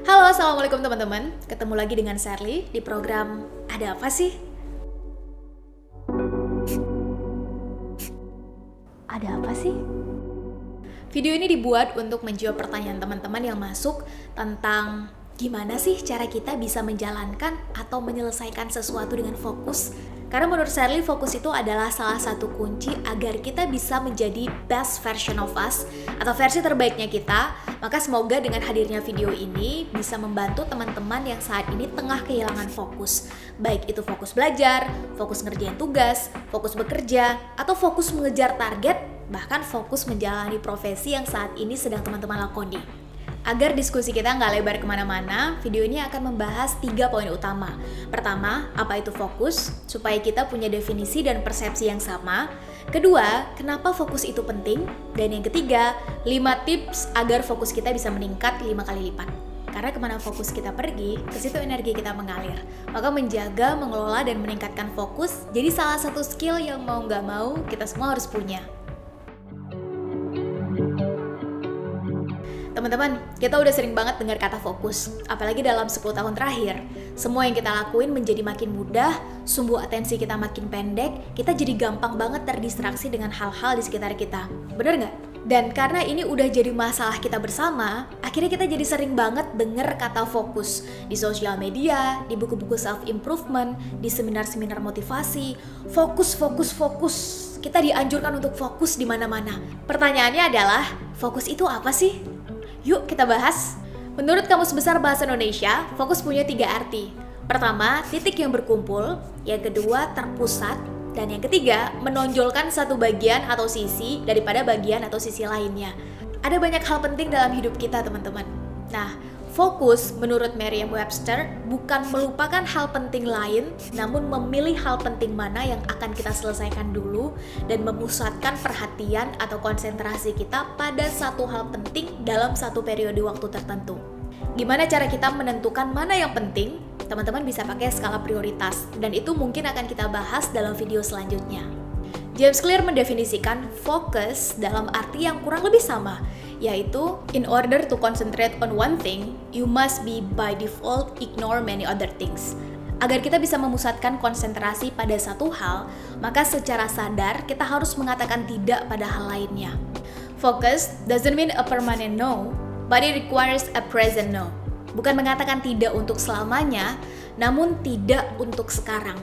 Halo, assalamualaikum teman-teman. Ketemu lagi dengan Sherly di program Ada Apa Sih? Ada apa sih? Video ini dibuat untuk menjawab pertanyaan teman-teman yang masuk tentang gimana sih cara kita bisa menjalankan atau menyelesaikan sesuatu dengan fokus. Karena menurut Sherly, fokus itu adalah salah satu kunci agar kita bisa menjadi best version of us atau versi terbaiknya kita. Maka semoga dengan hadirnya video ini bisa membantu teman-teman yang saat ini tengah kehilangan fokus. Baik itu fokus belajar, fokus ngerjain tugas, fokus bekerja, atau fokus mengejar target, bahkan fokus menjalani profesi yang saat ini sedang teman-teman lakoni. Agar diskusi kita nggak lebar kemana-mana, video ini akan membahas 3 poin utama. Pertama, apa itu fokus? Supaya kita punya definisi dan persepsi yang sama. Kedua, kenapa fokus itu penting? Dan yang ketiga, 5 tips agar fokus kita bisa meningkat 5 kali lipat. Karena kemana fokus kita pergi, ke situ energi kita mengalir. Maka menjaga, mengelola, dan meningkatkan fokus jadi salah satu skill yang mau nggak mau kita semua harus punya. Teman-teman, kita udah sering banget dengar kata fokus, apalagi dalam 10 tahun terakhir. Semua yang kita lakuin menjadi makin mudah, sumbu atensi kita makin pendek, kita jadi gampang banget terdistraksi dengan hal-hal di sekitar kita. Bener nggak? Dan karena ini udah jadi masalah kita bersama, akhirnya kita jadi sering banget denger kata fokus di sosial media, di buku-buku self-improvement, di seminar-seminar motivasi. Fokus, fokus, fokus. Kita dianjurkan untuk fokus di mana-mana. Pertanyaannya adalah, fokus itu apa sih? Yuk kita bahas. Menurut Kamus Besar Bahasa Indonesia, fokus punya 3 arti. Pertama, titik yang berkumpul. Yang kedua, terpusat. Dan yang ketiga, menonjolkan satu bagian atau sisi daripada bagian atau sisi lainnya. Ada banyak hal penting dalam hidup kita, teman-teman. Nah, fokus menurut Merriam-Webster bukan melupakan hal penting lain, namun memilih hal penting mana yang akan kita selesaikan dulu dan memusatkan perhatian atau konsentrasi kita pada satu hal penting dalam satu periode waktu tertentu. Gimana cara kita menentukan mana yang penting? Teman-teman bisa pakai skala prioritas, dan itu mungkin akan kita bahas dalam video selanjutnya. James Clear mendefinisikan fokus dalam arti yang kurang lebih sama, yaitu in order to concentrate on one thing, you must be by default ignore many other things. Agar kita bisa memusatkan konsentrasi pada satu hal, maka secara sadar kita harus mengatakan tidak pada hal lainnya. Focus doesn't mean a permanent no, but it requires a present no. Bukan mengatakan tidak untuk selamanya, namun tidak untuk sekarang.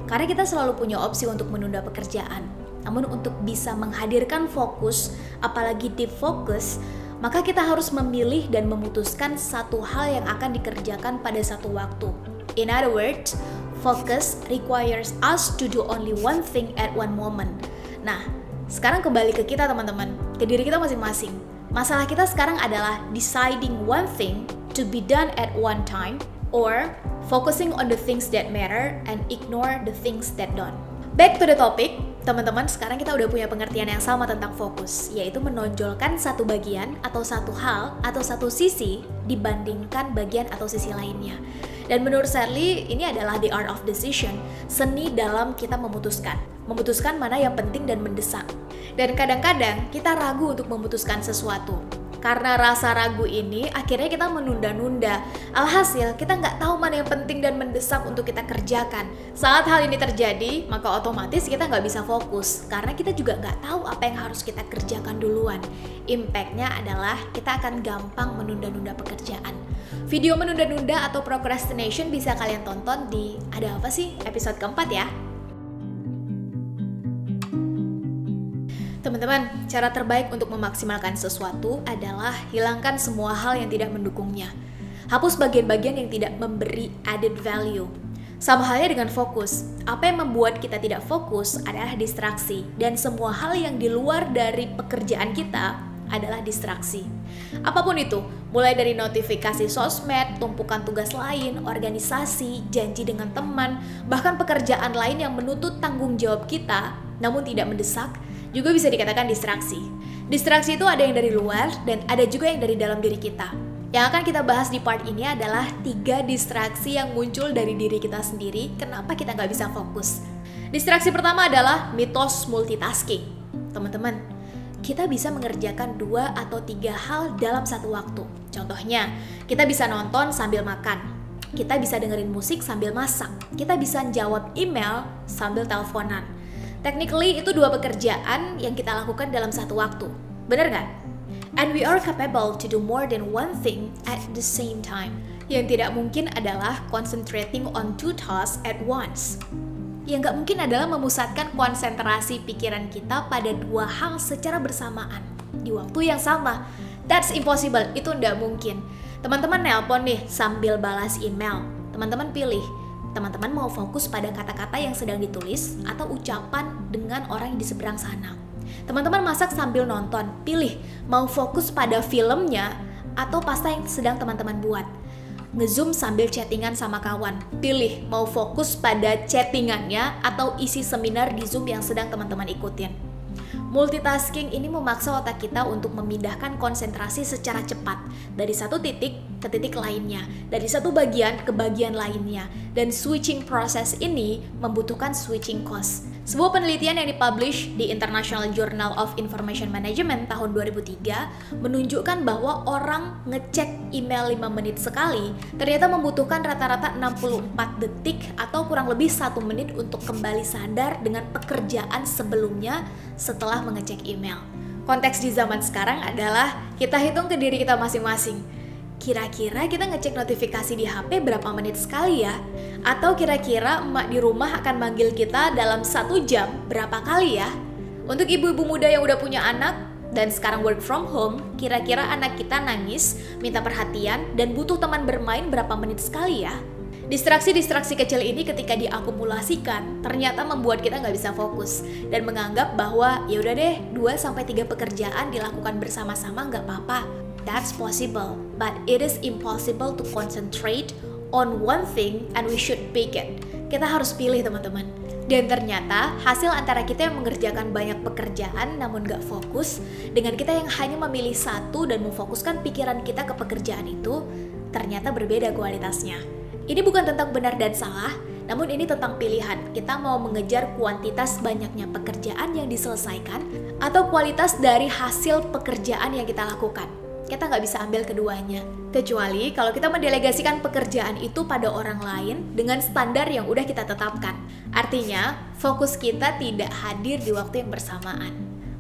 Karena kita selalu punya opsi untuk menunda pekerjaan. Namun untuk bisa menghadirkan fokus, apalagi deep focus, maka kita harus memilih dan memutuskan satu hal yang akan dikerjakan pada satu waktu. In other words, focus requires us to do only one thing at one moment. Nah, sekarang kembali ke kita teman-teman, ke diri kita masing-masing. Masalah kita sekarang adalah deciding one thing to be done at one time, or focusing on the things that matter and ignore the things that don't. Back to the topic, teman-teman, sekarang kita udah punya pengertian yang sama tentang fokus, yaitu menonjolkan satu bagian atau satu hal atau satu sisi dibandingkan bagian atau sisi lainnya. Dan menurut Sherly, ini adalah the art of decision, seni dalam kita memutuskan mana yang penting dan mendesak. Dan kadang-kadang kita ragu untuk memutuskan sesuatu. Karena rasa ragu ini, akhirnya kita menunda-nunda. Alhasil, kita nggak tahu mana yang penting dan mendesak untuk kita kerjakan. Saat hal ini terjadi, maka otomatis kita nggak bisa fokus. Karena kita juga nggak tahu apa yang harus kita kerjakan duluan. Impact-nya adalah kita akan gampang menunda-nunda pekerjaan. Video menunda-nunda atau procrastination bisa kalian tonton di Ada Apa Sih? Episode keempat ya. Teman-teman, cara terbaik untuk memaksimalkan sesuatu adalah hilangkan semua hal yang tidak mendukungnya. Hapus bagian-bagian yang tidak memberi added value. Sama halnya dengan fokus. Apa yang membuat kita tidak fokus adalah distraksi. Dan semua hal yang di luar dari pekerjaan kita adalah distraksi. Apapun itu, mulai dari notifikasi sosmed, tumpukan tugas lain, organisasi, janji dengan teman, bahkan pekerjaan lain yang menuntut tanggung jawab kita, namun tidak mendesak, juga bisa dikatakan distraksi. Distraksi itu ada yang dari luar dan ada juga yang dari dalam diri kita. Yang akan kita bahas di part ini adalah 3 distraksi yang muncul dari diri kita sendiri, kenapa kita nggak bisa fokus. Distraksi pertama adalah mitos multitasking. Teman-teman, kita bisa mengerjakan 2 atau 3 hal dalam satu waktu. Contohnya, kita bisa nonton sambil makan, kita bisa dengerin musik sambil masak, kita bisa jawab email sambil teleponan. Technically itu 2 pekerjaan yang kita lakukan dalam satu waktu, bener nggak? And we are capable to do more than one thing at the same time. Yang tidak mungkin adalah concentrating on 2 tasks at once. Yang nggak mungkin adalah memusatkan konsentrasi pikiran kita pada 2 hal secara bersamaan di waktu yang sama. That's impossible, itu nggak mungkin. Teman-teman nelpon nih sambil balas email. Teman-teman pilih, teman-teman mau fokus pada kata-kata yang sedang ditulis atau ucapan dengan orang yang di seberang sana. Teman-teman masak sambil nonton, pilih mau fokus pada filmnya atau pasta yang sedang teman-teman buat. Nge-zoom sambil chattingan sama kawan, pilih mau fokus pada chattingannya atau isi seminar di Zoom yang sedang teman-teman ikutin. Multitasking ini memaksa otak kita untuk memindahkan konsentrasi secara cepat dari satu titik ke titik lainnya, dari satu bagian ke bagian lainnya, dan switching proses ini membutuhkan switching cost. Sebuah penelitian yang dipublish di International Journal of Information Management tahun 2003 menunjukkan bahwa orang ngecek email 5 menit sekali ternyata membutuhkan rata-rata 64 detik atau kurang lebih 1 menit untuk kembali sadar dengan pekerjaan sebelumnya setelah mengecek email. Konteks di zaman sekarang adalah kita hitung ke diri kita masing-masing. Kira-kira kita ngecek notifikasi di HP berapa menit sekali ya? Atau kira-kira emak di rumah akan manggil kita dalam 1 jam berapa kali ya? Untuk ibu-ibu muda yang udah punya anak dan sekarang work from home, kira-kira anak kita nangis, minta perhatian, dan butuh teman bermain berapa menit sekali ya? Distraksi-distraksi kecil ini ketika diakumulasikan ternyata membuat kita nggak bisa fokus dan menganggap bahwa ya udah deh 2-3 pekerjaan dilakukan bersama-sama nggak apa-apa. That's possible, but it is impossible to concentrate on one thing and we should pick it. Kita harus pilih teman-teman. Dan ternyata hasil antara kita yang mengerjakan banyak pekerjaan namun gak fokus dengan kita yang hanya memilih satu dan memfokuskan pikiran kita ke pekerjaan itu ternyata berbeda kualitasnya. Ini bukan tentang benar dan salah, namun ini tentang pilihan. Kita mau mengejar kuantitas banyaknya pekerjaan yang diselesaikan atau kualitas dari hasil pekerjaan yang kita lakukan. Kita nggak bisa ambil keduanya. Kecuali kalau kita mendelegasikan pekerjaan itu pada orang lain dengan standar yang udah kita tetapkan. Artinya, fokus kita tidak hadir di waktu yang bersamaan.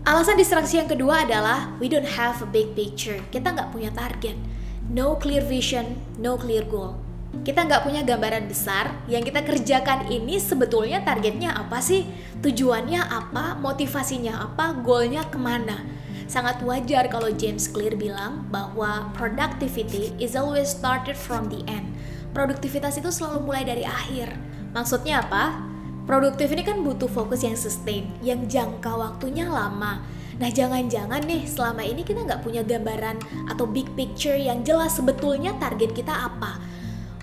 Alasan distraksi yang kedua adalah we don't have a big picture. Kita nggak punya target. No clear vision, no clear goal. Kita nggak punya gambaran besar, yang kita kerjakan ini sebetulnya targetnya apa sih? Tujuannya apa? Motivasinya apa? Goalnya kemana? Sangat wajar kalau James Clear bilang bahwa productivity is always started from the end. Produktivitas itu selalu mulai dari akhir. Maksudnya apa? Produktif ini kan butuh fokus yang sustain, yang jangka waktunya lama. Nah jangan-jangan nih selama ini kita nggak punya gambaran atau big picture yang jelas sebetulnya target kita apa.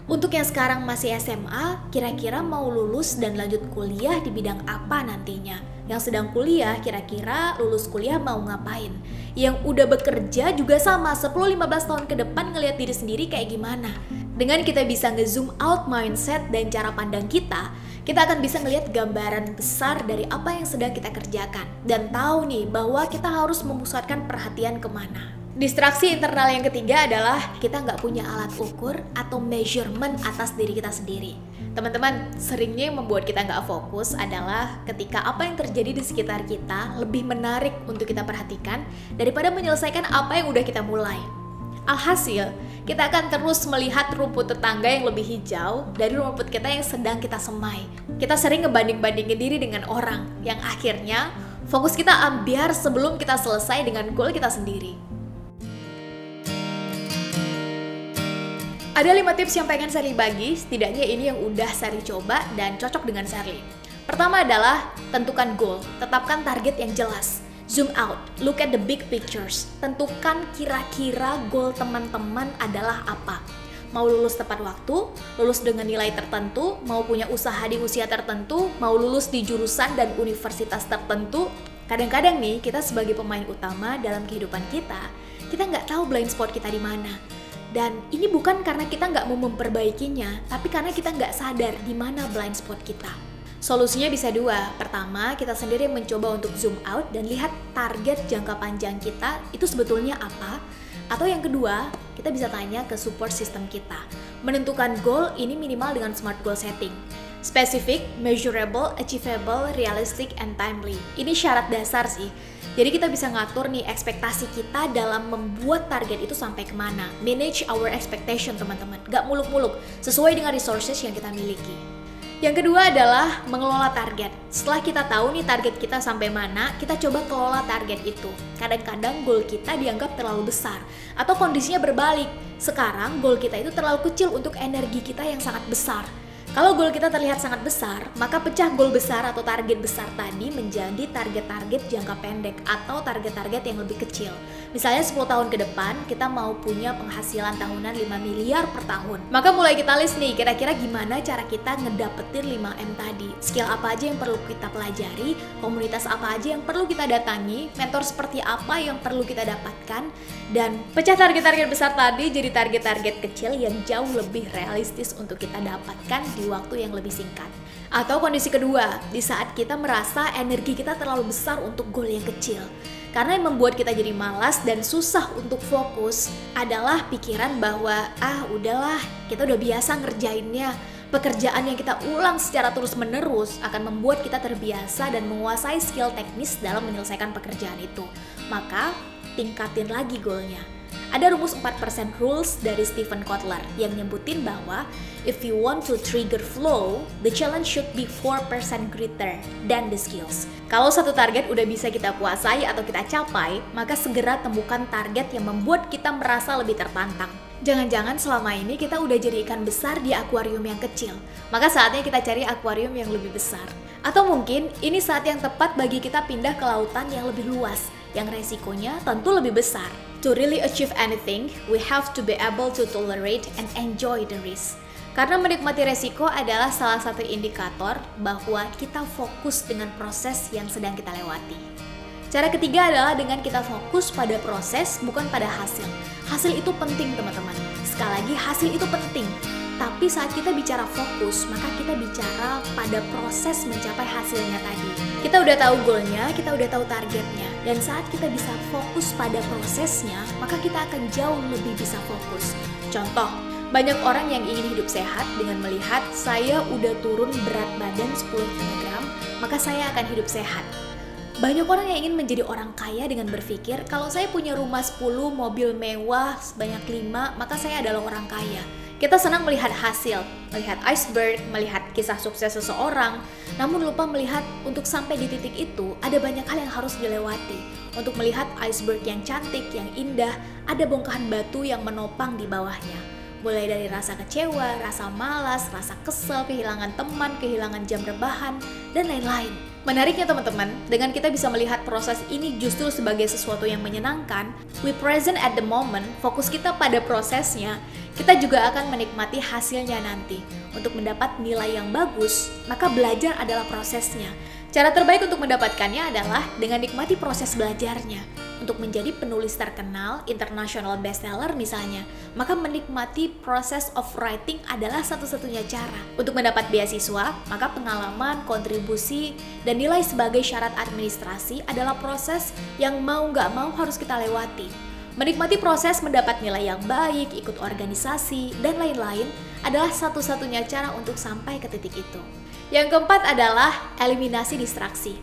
Untuk yang sekarang masih SMA, kira-kira mau lulus dan lanjut kuliah di bidang apa nantinya? Yang sedang kuliah, kira-kira lulus kuliah mau ngapain? Yang udah bekerja juga sama, 10-15 tahun ke depan ngelihat diri sendiri kayak gimana? Dengan kita bisa nge-zoom out mindset dan cara pandang kita akan bisa ngelihat gambaran besar dari apa yang sedang kita kerjakan. Dan tahu nih bahwa kita harus memusatkan perhatian kemana. Distraksi internal yang ketiga adalah kita nggak punya alat ukur atau measurement atas diri kita sendiri. Teman-teman, seringnya yang membuat kita nggak fokus adalah ketika apa yang terjadi di sekitar kita lebih menarik untuk kita perhatikan daripada menyelesaikan apa yang udah kita mulai. Alhasil, kita akan terus melihat rumput tetangga yang lebih hijau dari rumput kita yang sedang kita semai. Kita sering ngebanding-bandingin diri dengan orang yang akhirnya fokus kita ambiar sebelum kita selesai dengan goal kita sendiri. Ada 5 tips yang pengen Sherly bagi, setidaknya ini yang udah Sherly coba dan cocok dengan Sherly. Pertama adalah tentukan goal, tetapkan target yang jelas. Zoom out, look at the big pictures. Tentukan kira-kira goal teman-teman adalah apa. Mau lulus tepat waktu, lulus dengan nilai tertentu, mau punya usaha di usia tertentu, mau lulus di jurusan dan universitas tertentu. Kadang-kadang nih, kita sebagai pemain utama dalam kehidupan kita nggak tahu blind spot kita di mana. Dan ini bukan karena kita nggak mau memperbaikinya, tapi karena kita nggak sadar di mana blind spot kita. Solusinya bisa 2. Pertama, kita sendiri mencoba untuk zoom out dan lihat target jangka panjang kita itu sebetulnya apa. Atau yang kedua, kita bisa tanya ke support system kita. Menentukan goal ini minimal dengan SMART goal setting. Specific, measurable, achievable, realistic, and timely. Ini syarat dasar sih. Jadi kita bisa ngatur nih ekspektasi kita dalam membuat target itu sampai kemana. Manage our expectation teman-teman. Gak muluk-muluk, sesuai dengan resources yang kita miliki. Yang kedua adalah mengelola target. Setelah kita tahu nih target kita sampai mana, kita coba kelola target itu. Kadang-kadang goal kita dianggap terlalu besar. Atau kondisinya berbalik. Sekarang goal kita itu terlalu kecil untuk energi kita yang sangat besar. Kalau goal kita terlihat sangat besar, maka pecah goal besar atau target besar tadi menjadi target-target jangka pendek atau target-target yang lebih kecil. Misalnya 10 tahun ke depan, kita mau punya penghasilan tahunan 5 miliar per tahun. Maka mulai kita list nih, kira-kira gimana cara kita ngedapetin 5M tadi. Skill apa aja yang perlu kita pelajari, komunitas apa aja yang perlu kita datangi, mentor seperti apa yang perlu kita dapatkan, dan pecah target-target besar tadi jadi target-target kecil yang jauh lebih realistis untuk kita dapatkan di waktu yang lebih singkat. Atau kondisi kedua, di saat kita merasa energi kita terlalu besar untuk goal yang kecil. Karena yang membuat kita jadi malas dan susah untuk fokus adalah pikiran bahwa udahlah, kita udah biasa ngerjainnya. Pekerjaan yang kita ulang secara terus-menerus akan membuat kita terbiasa dan menguasai skill teknis dalam menyelesaikan pekerjaan itu. Maka, tingkatin lagi goalnya. Ada rumus 4% rules dari Stephen Kotler yang nyebutin bahwa if you want to trigger flow, the challenge should be 4% greater than the skills. Kalau satu target udah bisa kita kuasai atau kita capai, maka segera temukan target yang membuat kita merasa lebih tertantang. Jangan-jangan selama ini kita udah jadi ikan besar di akuarium yang kecil, maka saatnya kita cari akuarium yang lebih besar. Atau mungkin ini saat yang tepat bagi kita pindah ke lautan yang lebih luas, yang resikonya tentu lebih besar. To really achieve anything, we have to be able to tolerate and enjoy the risk. Karena menikmati resiko adalah salah satu indikator bahwa kita fokus dengan proses yang sedang kita lewati. Cara ketiga adalah dengan kita fokus pada proses, bukan pada hasil. Hasil itu penting teman-teman. Sekali lagi, hasil itu penting. Tapi saat kita bicara fokus, maka kita bicara pada proses mencapai hasilnya tadi. Kita udah tahu goalnya, kita udah tahu targetnya. Dan saat kita bisa fokus pada prosesnya, maka kita akan jauh lebih bisa fokus. Contoh, banyak orang yang ingin hidup sehat dengan melihat saya udah turun berat badan 10 kg, maka saya akan hidup sehat. Banyak orang yang ingin menjadi orang kaya dengan berpikir kalau saya punya rumah 10, mobil mewah sebanyak 5, maka saya adalah orang kaya. Kita senang melihat hasil, melihat iceberg, melihat kisah sukses seseorang, namun lupa melihat untuk sampai di titik itu ada banyak hal yang harus dilewati. Untuk melihat iceberg yang cantik, yang indah, ada bongkahan batu yang menopang di bawahnya. Mulai dari rasa kecewa, rasa malas, rasa kesel, kehilangan teman, kehilangan jam rebahan, dan lain-lain. Menariknya teman-teman, dengan kita bisa melihat proses ini justru sebagai sesuatu yang menyenangkan, we present at the moment, fokus kita pada prosesnya, kita juga akan menikmati hasilnya nanti. Untuk mendapat nilai yang bagus, maka belajar adalah prosesnya. Cara terbaik untuk mendapatkannya adalah dengan nikmati proses belajarnya. Untuk menjadi penulis terkenal, international bestseller misalnya, maka menikmati proses of writing adalah satu-satunya cara. Untuk mendapat beasiswa, maka pengalaman, kontribusi, dan nilai sebagai syarat administrasi adalah proses yang mau nggak mau harus kita lewati. Menikmati proses mendapat nilai yang baik, ikut organisasi, dan lain-lain adalah satu-satunya cara untuk sampai ke titik itu. Yang keempat adalah eliminasi distraksi.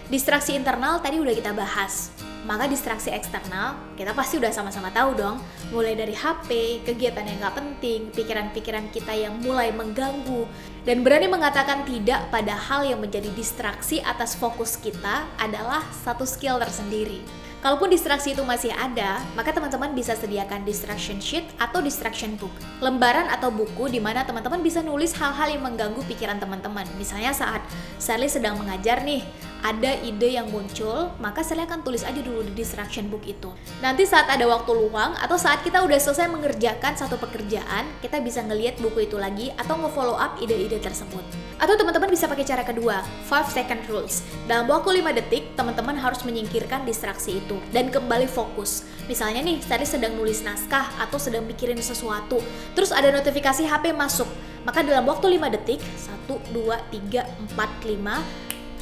Distraksi internal tadi udah kita bahas. Maka distraksi eksternal, kita pasti udah sama-sama tahu dong. Mulai dari HP, kegiatan yang gak penting, pikiran-pikiran kita yang mulai mengganggu. Dan berani mengatakan tidak pada hal yang menjadi distraksi atas fokus kita adalah satu skill tersendiri. Kalaupun distraksi itu masih ada, maka teman-teman bisa sediakan distraction sheet atau distraction book. Lembaran atau buku di mana teman-teman bisa nulis hal-hal yang mengganggu pikiran teman-teman. Misalnya saat Sally sedang mengajar nih, ada ide yang muncul, maka Sally akan tulis aja dulu di distraction book itu. Nanti saat ada waktu luang atau saat kita udah selesai mengerjakan satu pekerjaan, kita bisa ngelihat buku itu lagi atau nge-follow up ide-ide tersebut. Atau teman-teman bisa pakai cara kedua, 5 second rules. Dalam waktu 5 detik, teman-teman harus menyingkirkan distraksi itu dan kembali fokus. Misalnya nih, Sally sedang nulis naskah atau sedang mikirin sesuatu, terus ada notifikasi HP masuk. Maka dalam waktu 5 detik, 1, 2, 3, 4, 5,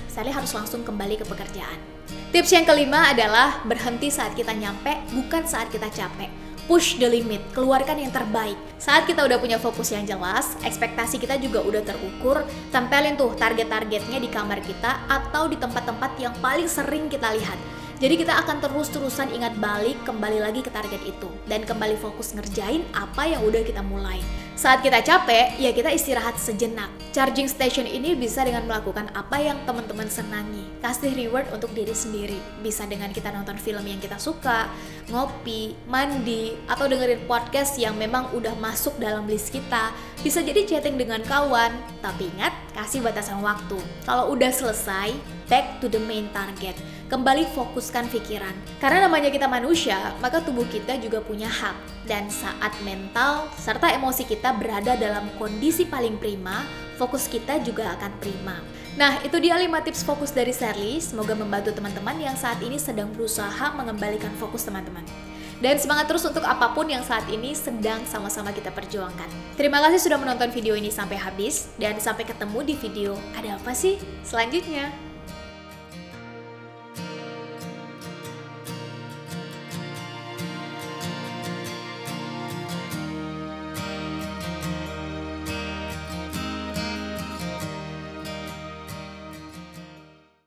Sally harus langsung kembali ke pekerjaan. Tips yang kelima adalah berhenti saat kita nyampe, bukan saat kita capek. Push the limit, keluarkan yang terbaik. Saat kita udah punya fokus yang jelas, ekspektasi kita juga udah terukur, tempelin tuh target-targetnya di kamar kita atau di tempat-tempat yang paling sering kita lihat. Jadi kita akan terus-terusan ingat balik, kembali lagi ke target itu, dan kembali fokus ngerjain apa yang udah kita mulai. Saat kita capek, ya kita istirahat sejenak. Charging station ini bisa dengan melakukan apa yang teman-teman senangi. Kasih reward untuk diri sendiri. Bisa dengan kita nonton film yang kita suka, ngopi, mandi, atau dengerin podcast yang memang udah masuk dalam list kita. Bisa jadi chatting dengan kawan, tapi ingat, kasih batasan waktu. Kalau udah selesai, back to the main target. Kembali fokuskan pikiran. Karena namanya kita manusia, maka tubuh kita juga punya hak. Dan saat mental serta emosi kita berada dalam kondisi paling prima, fokus kita juga akan prima. Nah, itu dia 5 tips fokus dari Sherly. Semoga membantu teman-teman yang saat ini sedang berusaha mengembalikan fokus teman-teman. Dan semangat terus untuk apapun yang saat ini sedang sama-sama kita perjuangkan. Terima kasih sudah menonton video ini sampai habis, dan sampai ketemu di video Ada Apa Sih selanjutnya.